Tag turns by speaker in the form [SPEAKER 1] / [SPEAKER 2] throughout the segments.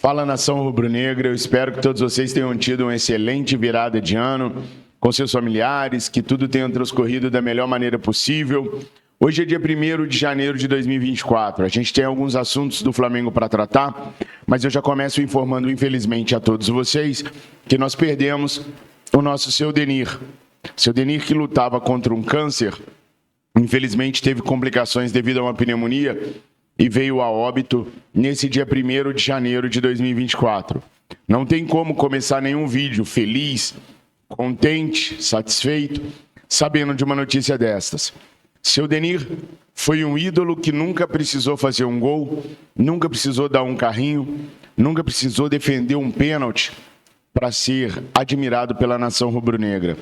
[SPEAKER 1] Fala, nação rubro-negra, eu espero que todos vocês tenham tido uma excelente virada de ano com seus familiares, que tudo tenha transcorrido da melhor maneira possível. Hoje é dia 1º de janeiro de 2024, a gente tem alguns assuntos do Flamengo para tratar, mas eu já começo informando, infelizmente, a todos vocês que nós perdemos o nosso Seu Denir. Seu Denir, que lutava contra um câncer, infelizmente teve complicações devido a uma pneumonia e veio a óbito nesse dia 1º de janeiro de 2024. Não tem como começar nenhum vídeo feliz, contente, satisfeito, sabendo de uma notícia destas. Seu Denir foi um ídolo que nunca precisou fazer um gol, nunca precisou dar um carrinho, nunca precisou defender um pênalti para ser admirado pela nação rubro-negra.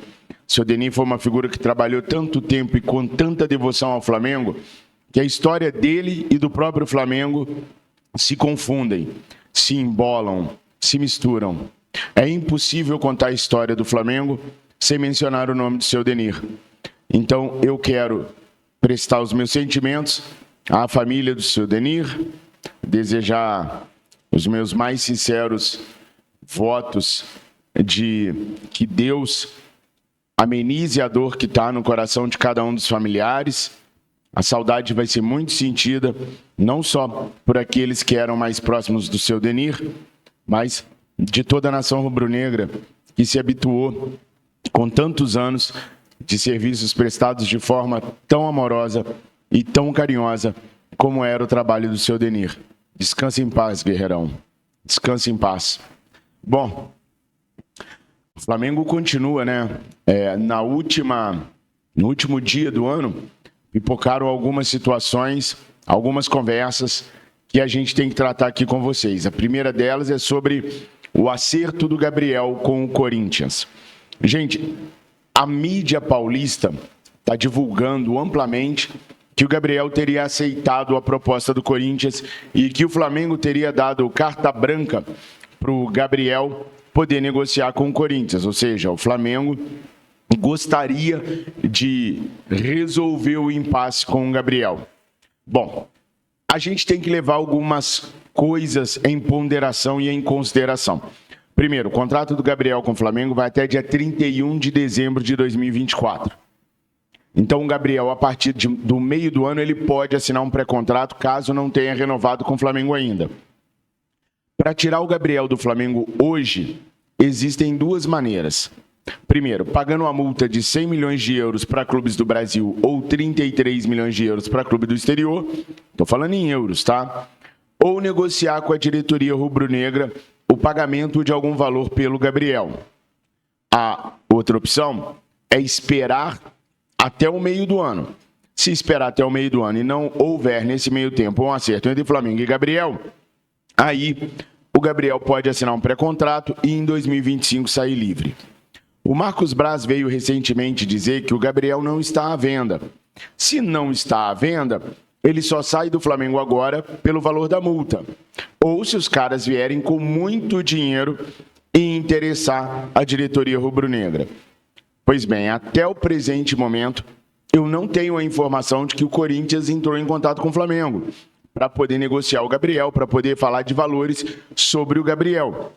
[SPEAKER 1] Seu Denir foi uma figura que trabalhou tanto tempo e com tanta devoção ao Flamengo que a história dele e do próprio Flamengo se confundem, se embolam, se misturam. É impossível contar a história do Flamengo sem mencionar o nome do Seu Denir. Então, eu quero prestar os meus sentimentos à família do Seu Denir, desejar os meus mais sinceros votos de que Deus amenize a dor que está no coração de cada um dos familiares. A saudade vai ser muito sentida, não só por aqueles que eram mais próximos do Seu Denir, mas de toda a nação rubro-negra que se habituou com tantos anos de serviços prestados de forma tão amorosa e tão carinhosa como era o trabalho do Seu Denir. Descanse em paz, guerreirão. Descanse em paz. Bom, o Flamengo continua, né? No último dia do ano, pipocaram algumas situações, algumas conversas que a gente tem que tratar aqui com vocês. A primeira delas é sobre o acerto do Gabriel com o Corinthians. Gente, a mídia paulista está divulgando amplamente que o Gabriel teria aceitado a proposta do Corinthians e que o Flamengo teria dado carta branca para o Gabriel poder negociar com o Corinthians. Ou seja, o Flamengo gostaria de resolver o impasse com o Gabriel. Bom, a gente tem que levar algumas coisas em ponderação e em consideração. Primeiro, o contrato do Gabriel com o Flamengo vai até dia 31 de dezembro de 2024. Então, o Gabriel, a partir do meio do ano, ele pode assinar um pré-contrato caso não tenha renovado com o Flamengo ainda. Para tirar o Gabriel do Flamengo hoje, existem duas maneiras. Primeiro, pagando uma multa de 100 milhões de euros para clubes do Brasil ou 33 milhões de euros para clube do exterior, estou falando em euros, tá? Ou negociar com a diretoria rubro-negra o pagamento de algum valor pelo Gabriel. A outra opção é esperar até o meio do ano. Se esperar até o meio do ano e não houver nesse meio tempo um acerto entre Flamengo e Gabriel, aí o Gabriel pode assinar um pré-contrato e em 2025 sair livre. O Marcos Braz veio recentemente dizer que o Gabriel não está à venda. Se não está à venda, ele só sai do Flamengo agora pelo valor da multa. Ou se os caras vierem com muito dinheiro e interessar a diretoria rubro-negra. Pois bem, até o presente momento, eu não tenho a informação de que o Corinthians entrou em contato com o Flamengo para poder negociar o Gabriel, para poder falar de valores sobre o Gabriel.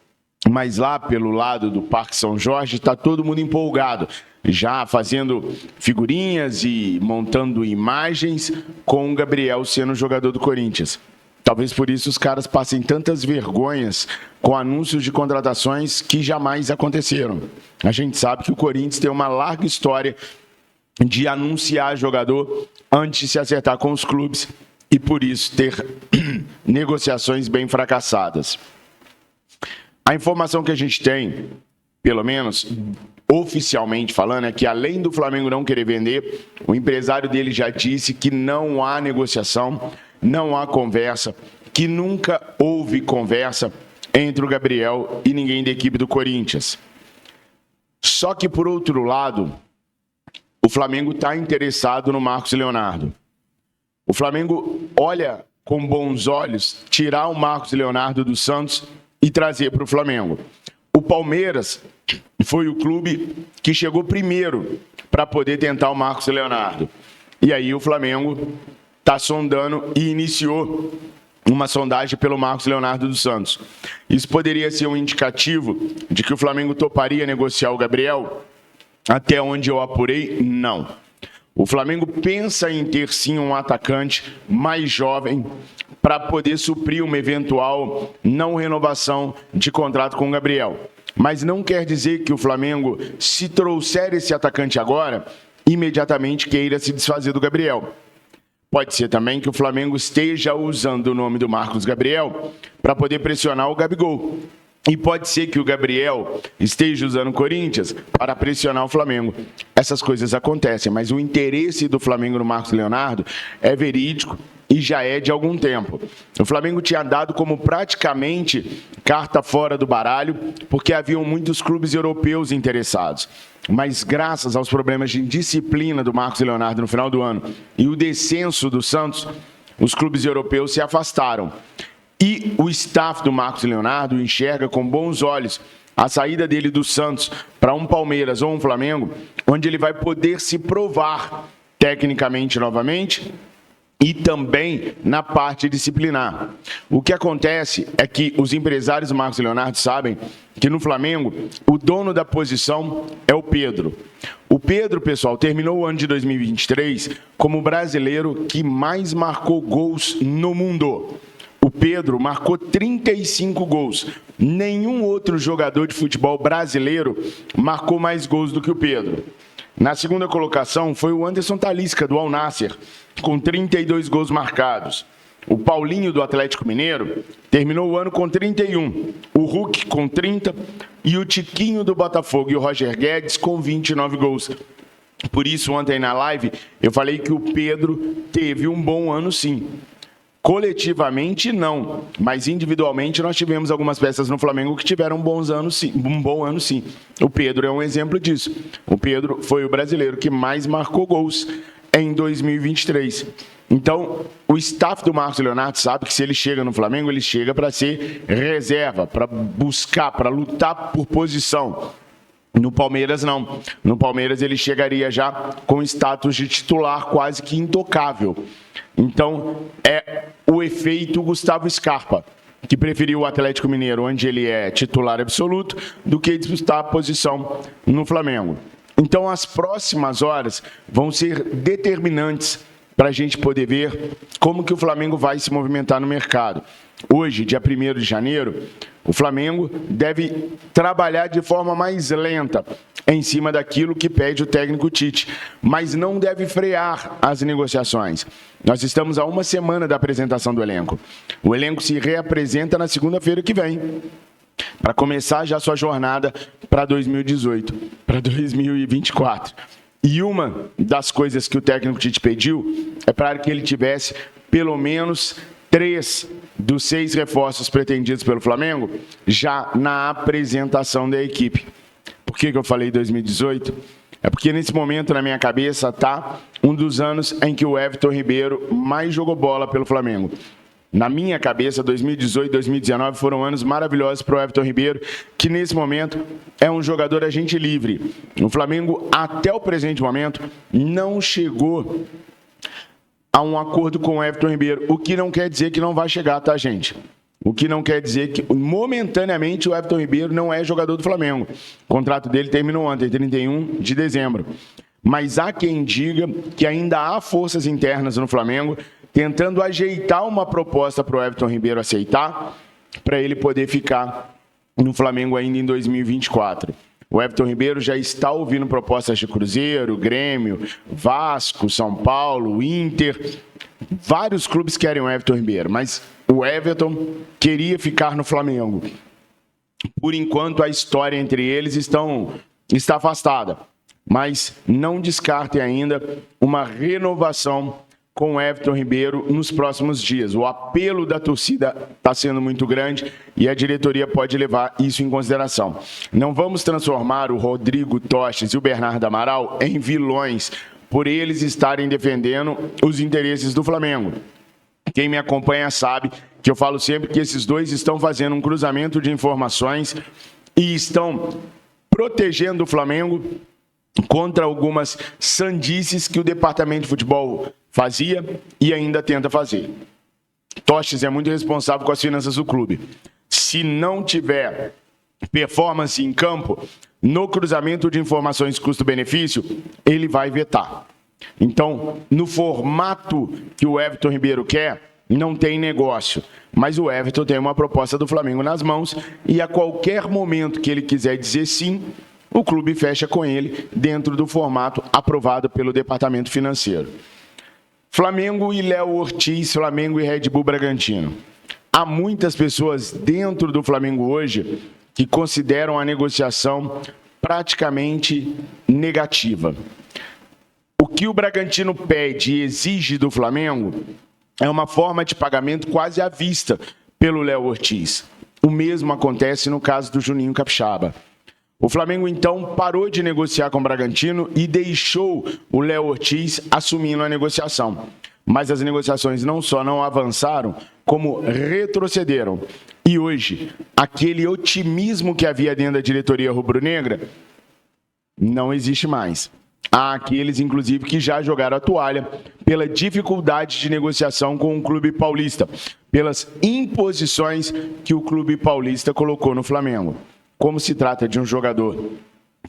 [SPEAKER 1] Mas lá pelo lado do Parque São Jorge está todo mundo empolgado, já fazendo figurinhas e montando imagens com o Gabriel sendo jogador do Corinthians. Talvez por isso os caras passem tantas vergonhas com anúncios de contratações que jamais aconteceram. A gente sabe que o Corinthians tem uma larga história de anunciar jogador antes de se acertar com os clubes e por isso ter negociações bem fracassadas. A informação que a gente tem, pelo menos oficialmente falando, é que além do Flamengo não querer vender, o empresário dele já disse que não há negociação, não há conversa, que nunca houve conversa entre o Gabriel e ninguém da equipe do Corinthians. Só que, por outro lado, o Flamengo está interessado no Marcos Leonardo. O Flamengo olha com bons olhos tirar o Marcos Leonardo do Santos e trazer para o Flamengo. O Palmeiras foi o clube que chegou primeiro para poder tentar o Marcos Leonardo. E aí o Flamengo está sondando e iniciou uma sondagem pelo Marcos Leonardo dos Santos. Isso poderia ser um indicativo de que o Flamengo toparia negociar o Gabriel? Até onde eu apurei, não. O Flamengo pensa em ter sim um atacante mais jovem para poder suprir uma eventual não renovação de contrato com o Gabriel. Mas não quer dizer que o Flamengo, se trouxer esse atacante agora, imediatamente queira se desfazer do Gabriel. Pode ser também que o Flamengo esteja usando o nome do Marcos Gabriel para poder pressionar o Gabigol. E pode ser que o Gabriel esteja usando o Corinthians para pressionar o Flamengo. Essas coisas acontecem, mas o interesse do Flamengo no Marcos Leonardo é verídico e já é de algum tempo. O Flamengo tinha dado como praticamente carta fora do baralho, porque haviam muitos clubes europeus interessados. Mas graças aos problemas de disciplina do Marcos Leonardo no final do ano e o descenso do Santos, os clubes europeus se afastaram. E o staff do Marcos Leonardo enxerga com bons olhos a saída dele do Santos para um Palmeiras ou um Flamengo, onde ele vai poder se provar tecnicamente novamente e também na parte disciplinar. O que acontece é que os empresários do Marcos Leonardo sabem que no Flamengo o dono da posição é o Pedro. O Pedro, pessoal, terminou o ano de 2023 como o brasileiro que mais marcou gols no mundo. O Pedro marcou 35 gols. Nenhum outro jogador de futebol brasileiro marcou mais gols do que o Pedro. Na segunda colocação foi o Anderson Talisca, do Al Nassr, com 32 gols marcados. O Paulinho, do Atlético Mineiro, terminou o ano com 31. O Hulk, com 30. E o Tiquinho, do Botafogo, e o Roger Guedes, com 29 gols. Por isso, ontem na live, eu falei que o Pedro teve um bom ano, sim. Coletivamente, não, mas individualmente nós tivemos algumas peças no Flamengo que tiveram um bom ano, sim. O Pedro é um exemplo disso. O Pedro foi o brasileiro que mais marcou gols em 2023. Então, o staff do Marcos Leonardo sabe que se ele chega no Flamengo, ele chega para ser reserva, para buscar, para lutar por posição. No Palmeiras, não. No Palmeiras, ele chegaria já com status de titular quase que intocável. Então, é o efeito Gustavo Scarpa, que preferiu o Atlético Mineiro, onde ele é titular absoluto, do que disputar a posição no Flamengo. Então, as próximas horas vão ser determinantes para a gente poder ver como que o Flamengo vai se movimentar no mercado. Hoje, dia 1º de janeiro, o Flamengo deve trabalhar de forma mais lenta em cima daquilo que pede o técnico Tite, mas não deve frear as negociações. Nós estamos a uma semana da apresentação do elenco. O elenco se reapresenta na segunda-feira que vem, para começar já sua jornada para 2018, para 2024. E uma das coisas que o técnico Tite pediu é para que ele tivesse pelo menos 3 dos 6 reforços pretendidos pelo Flamengo já na apresentação da equipe. Por que eu falei 2018? É porque nesse momento na minha cabeça está um dos anos em que o Everton Ribeiro mais jogou bola pelo Flamengo. Na minha cabeça, 2018 e 2019 foram anos maravilhosos para o Everton Ribeiro, que nesse momento é um jogador agente livre. O Flamengo, até o presente momento, não chegou a um acordo com o Everton Ribeiro, o que não quer dizer que não vai chegar, tá, gente? O que não quer dizer que, momentaneamente, o Everton Ribeiro não é jogador do Flamengo. O contrato dele terminou ontem, 31 de dezembro. Mas há quem diga que ainda há forças internas no Flamengo tentando ajeitar uma proposta para o Everton Ribeiro aceitar, para ele poder ficar no Flamengo ainda em 2024. O Everton Ribeiro já está ouvindo propostas de Cruzeiro, Grêmio, Vasco, São Paulo, Inter. Vários clubes querem o Everton Ribeiro, mas o Everton queria ficar no Flamengo. Por enquanto, a história entre eles está afastada. Mas não descartem ainda uma renovação com o Everton Ribeiro nos próximos dias. O apelo da torcida está sendo muito grande e a diretoria pode levar isso em consideração. Não vamos transformar o Rodrigo Toches e o Bernardo Amaral em vilões por eles estarem defendendo os interesses do Flamengo. Quem me acompanha sabe que eu falo sempre que esses dois estão fazendo um cruzamento de informações e estão protegendo o Flamengo contra algumas sandices que o departamento de futebol fazia e ainda tenta fazer. Toches é muito responsável com as finanças do clube. Se não tiver performance em campo, no cruzamento de informações custo-benefício, ele vai vetar. Então, no formato que o Everton Ribeiro quer, não tem negócio. Mas o Everton tem uma proposta do Flamengo nas mãos e a qualquer momento que ele quiser dizer sim, o clube fecha com ele dentro do formato aprovado pelo departamento financeiro. Flamengo e Léo Ortiz, Flamengo e Red Bull Bragantino. Há muitas pessoas dentro do Flamengo hoje que consideram a negociação praticamente negativa. O que o Bragantino pede e exige do Flamengo é uma forma de pagamento quase à vista pelo Léo Ortiz. O mesmo acontece no caso do Juninho Capixaba. O Flamengo, então, parou de negociar com o Bragantino e deixou o Léo Ortiz assumindo a negociação. Mas as negociações não só não avançaram, como retrocederam. E hoje, aquele otimismo que havia dentro da diretoria rubro-negra não existe mais. Há aqueles, inclusive, que já jogaram a toalha pela dificuldade de negociação com o clube paulista, pelas imposições que o clube paulista colocou no Flamengo. Como se trata de um jogador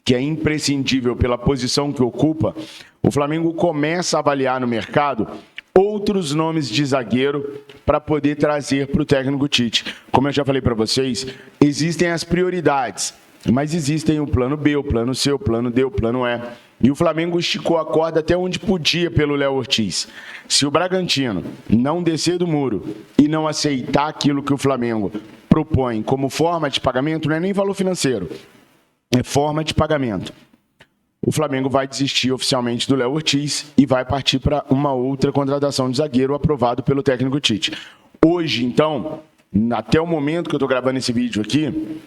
[SPEAKER 1] que é imprescindível pela posição que ocupa, o Flamengo começa a avaliar no mercado outros nomes de zagueiro para poder trazer para o técnico Tite. Como eu já falei para vocês, existem as prioridades, mas existem o plano B, o plano C, o plano D, o plano E. E o Flamengo esticou a corda até onde podia pelo Léo Ortiz. Se o Bragantino não descer do muro e não aceitar aquilo que o Flamengo propõe como forma de pagamento, não é nem valor financeiro, é forma de pagamento. O Flamengo vai desistir oficialmente do Léo Ortiz e vai partir para uma outra contratação de zagueiro aprovado pelo técnico Tite. Hoje, então, até o momento que eu estou gravando esse vídeo aqui,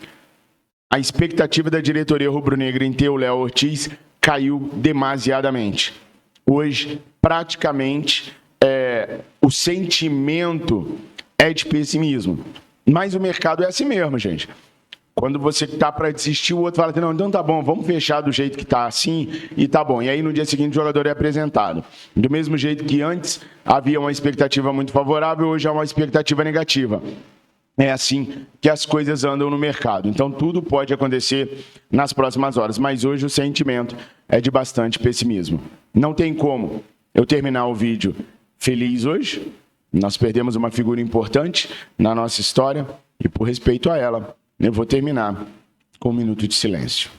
[SPEAKER 1] a expectativa da diretoria rubro-negra em ter o Léo Ortiz caiu demasiadamente. Hoje, praticamente, o sentimento é de pessimismo. Mas o mercado é assim mesmo, gente. Quando você tá para desistir, o outro fala assim, não, então tá bom, vamos fechar do jeito que tá assim e tá bom. E aí no dia seguinte o jogador é apresentado. Do mesmo jeito que antes havia uma expectativa muito favorável, hoje há uma expectativa negativa. É assim que as coisas andam no mercado. Então tudo pode acontecer nas próximas horas, mas hoje o sentimento é de bastante pessimismo. Não tem como eu terminar o vídeo feliz hoje. Nós perdemos uma figura importante na nossa história e por respeito a ela, eu vou terminar com um minuto de silêncio.